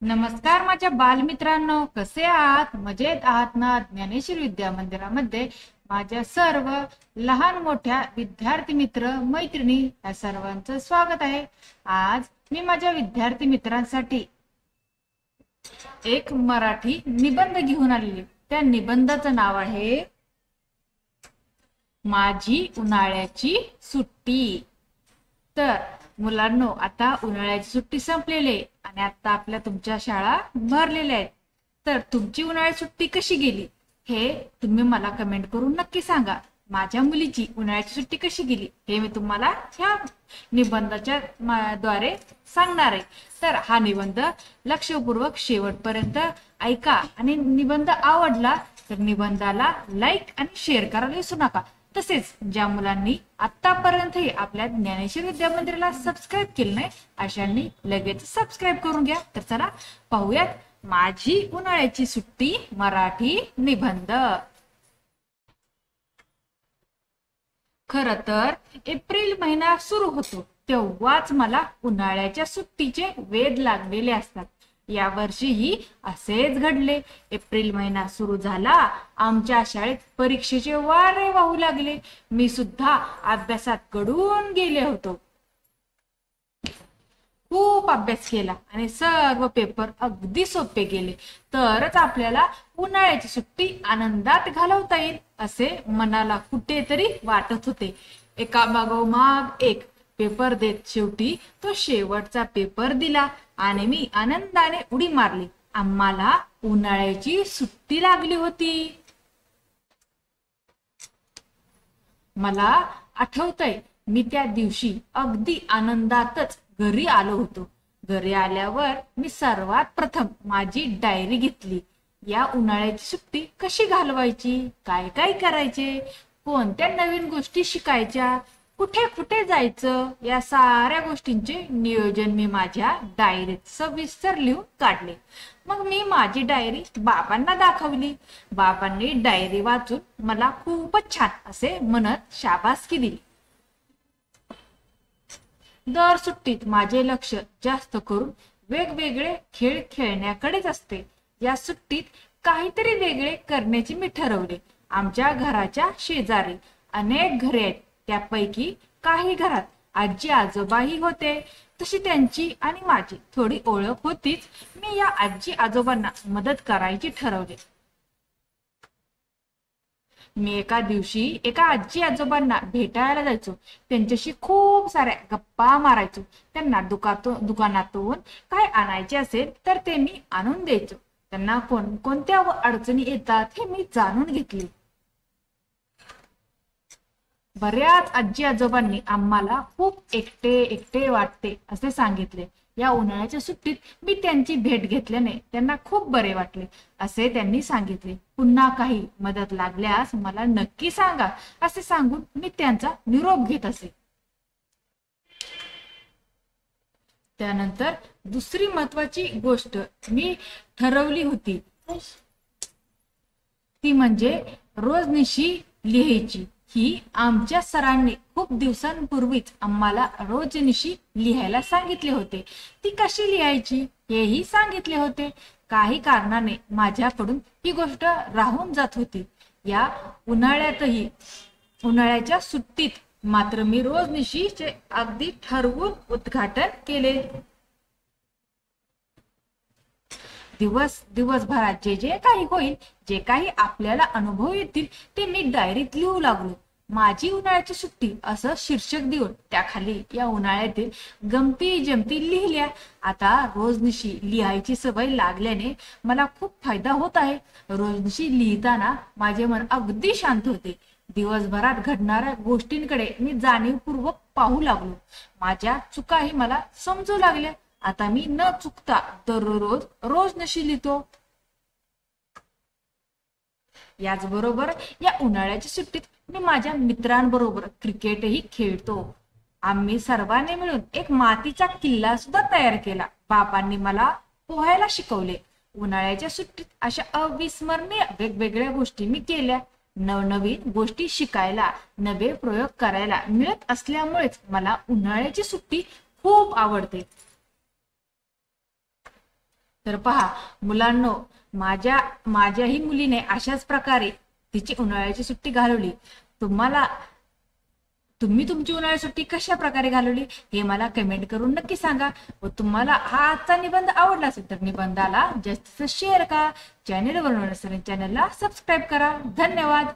नमस्कार माझ्या बालमित्रांनो, कसे आहात? मजेत आहात ना? ज्ञानेश्वर विद्या मंदिरामध्ये माझ्या सर्व लहान मोठ्या विद्यार्थी मित्र मैत्रिणी या सर्वांचं स्वागत आहे। आज मी माझ्या विद्यार्थी मित्रांसाठी एक मराठी निबंध घेऊन आलेली। त्या निबंधाचं नाव आहे माझी उन्हाळ्याची सुट्टी। तर मुलांनो, आता उन्हाळ्याची सुट्टी संपलेली आहे आणि आता आपल्या तुमच्या शाळा भरलेल्या आहेत। तर तुमची उन्हाळ्याची सुट्टी कशी गेली हे तुम्ही मला कमेंट करून नक्की सांगा। माझ्या मुलीची उन्हाळ्याची सुट्टी कशी गेली हे मी तुम्हाला ह्या निबंधाच्या द्वारे सांगणार आहे। तर हा निबंध लक्षपूर्वक शेवटपर्यंत ऐका आणि निबंध आवडला तर निबंधाला लाईक आणि शेअर करायला विसरू नका। तसेच ज्या मुलांनी आतापर्यंत आपल्या ज्ञानेश्वर विद्या मंदिराला सबस्क्राईब केलं नाही अशांनी लगेच सबस्क्राईब करून घ्या। तर चला पाहूयात माझी उन्हाळ्याची सुट्टी मराठी निबंध। खर तर एप्रिल महिना सुरू होतो तेव्हाच मला उन्हाळ्याच्या सुट्टीचे वेध लागलेले असतात। या वर्षीही असेच घडले। एप्रिल महिना सुरू झाला, आमच्या शाळेत परीक्षेचे वारे वाहू लागले। मी सुद्धा अभ्यासात गढून गेले होतो। खूप अभ्यास केला आणि सर्व पेपर अगदी सोपे गेले तरच आपल्याला उन्हाळ्याची सुट्टी आनंदात घालवता येईल असे मनाला कुठेतरी वाटत होते। एका मागोमाग एक पेपर देत शेवटी तो शेवटचा पेपर दिला आणि मी आनंदाने उडी मारली। आम्हाला उन्हाळ्याची सुट्टी लागली होती। मला आठवतंय मी त्या दिवशी अगदी आनंदातच घरी आलो होतो। घरी आल्यावर मी सर्वात प्रथम माझी डायरी घेतली। या उन्हाळ्याची सुट्टी कशी घालवायची, काय काय करायचे, कोणत्या नवीन गोष्टी शिकायच्या, कुठे कुठे जायचं, या साऱ्या गोष्टींचे नियोजन मी माझ्या डायरीत सविस्तर लिहून काढले। मग मी माझी डायरी बाबांना दाखवली। बाबांनी डायरी वाचून मला खूपच छान असे म्हणत शाबासकी दिली। दर सुट्टीत माझे लक्ष जास्त करून वेगवेगळे खेळ खेळण्याकडेच असते। या सुट्टीत काहीतरी वेगळे करण्याची मी ठरवले। आमच्या घराच्या शेजारी अनेक घरे आहेत, त्यापैकी काही घरात आजी आजोबाही होते। तशी त्यांची आणि माझी थोडी ओळख होतीच। मी या आजी आजोबांना मदत करायची ठरवले। मी एका दिवशी एका आजी आजोबांना भेटायला जायचो। त्यांच्याशी खूप साऱ्या गप्पा मारायचो। त्यांना दुकानातून काय आणायचे असेल तर ते मी आणून द्यायचो। त्यांना कोणत्या अडचणी येतात हे मी जाणून घेतले। बऱ्याच आजी आजोबांनी आम्हाला खूप एकटे एकटे वाटते असे सांगितले। या उन्हाळ्याच्या सुट्टीत मी त्यांची भेट घेतल्याने त्यांना खूप बरे वाटले असे त्यांनी सांगितले। पुन्हा काही मदत लागल्यास मला नक्की सांगा असे सांगून मी त्यांचा निरोप घेत असे। त्यानंतर दुसरी महत्वाची गोष्ट मी ठरवली होती ती म्हणजे रोजनिशी लिहायची। ही आमच्या सरांनी खूप दिवसांपूर्वीच आम्हाला रोजनिशी लिहायला सांगितले होते। ती कशी लिहायची हेही सांगितले होते। काही कारणाने माझ्याकडून ही गोष्ट राहून जात होती। या उन्हाळ्याच्या सुट्टीत मात्र मी रोजनिशीचे अगदी ठरवून उद्घाटन केले। दिवसभरात जे काही होईल, जे काही आपल्याला अनुभव येतील ते मी डायरीत लिहू लागलो। माझी उन्हाळ्याची सुट्टी असं शीर्षक देऊन त्याखाली या उन्हाळ्यातील गमती जमती लिहिल्या। आता रोजनिशी लिहायची सवय लागल्याने मला खूप फायदा होत आहे। रोजनिशी लिहिताना माझे मन अगदी शांत होते। दिवसभरात घडणाऱ्या गोष्टींकडे मी जाणीवपूर्वक पाहू लागलो। माझ्या चुकाही मला समजू लागल्या। आता मी न चुकता दररोज रोजनिशी लिहितो। याचबरोबर या उन्हाळ्याच्या सुट्टीत मी माझ्या मित्रांबरोबर क्रिकेटही खेळतो। आम्ही सर्वांनी मिळून एक मातीचा किल्ला सुद्धा तयार केला। बाबांनी मला पोहायला शिकवले। उन्हाळ्याच्या सुट्टीत अशा अविस्मरणीय वेगवेगळ्या गोष्टी मी केल्या। नवनवीन गोष्टी शिकायला, नवे प्रयोग करायला मिळत असल्यामुळेच मला उन्हाळ्याची सुट्टी खूप आवडते। तर पहा मुलांनो, माझ्याही मुलीने अशाच प्रकारे तिची उन्हाळ्याची सुट्टी घालवली. तुम्ही तुमची उन्हाळ्याची सुट्टी कशा प्रकारे घालवली हे मला कमेंट करून नक्की सांगा. व तुम्हाला हा आजचा निबंध आवडला असेल तर निबंधाला जास्त शेअर करा. चॅनेलवर नसेल चॅनेलला सबस्क्राईब करा. धन्यवाद.